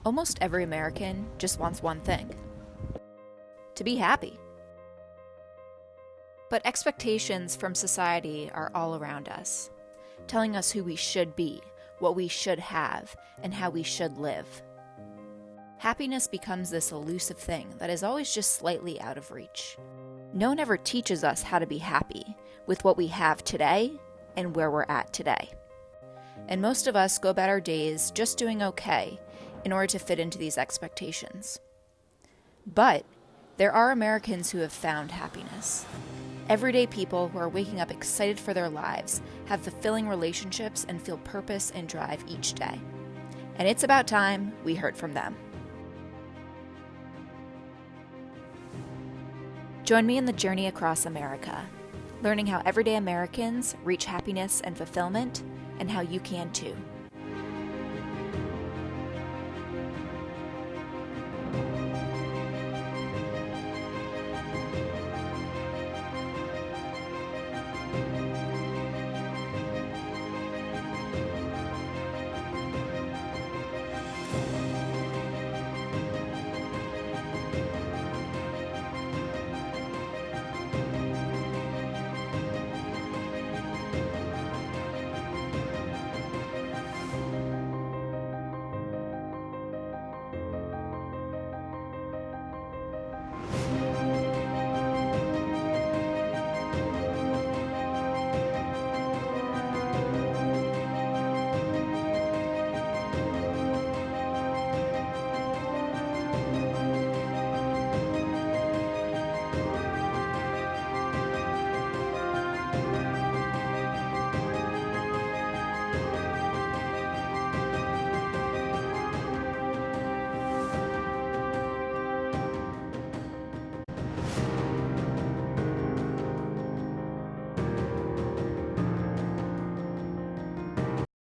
Almost every American just wants one thing: to be happy. But expectations from society are all around us, telling us who we should be, what we should have, and how we should live. Happiness becomes this elusive thing that is always just slightly out of reach. No one ever teaches us how to be happy with what we have today and where we're at today. And most of us go about our days just doing okay in order to fit into these expectations. But there are Americans who have found happiness. Everyday people who are waking up excited for their lives, have fulfilling relationships, and feel purpose and drive each day. And it's about time we heard from them. Join me in the journey across America, learning how everyday Americans reach happiness and fulfillment, and how you can too.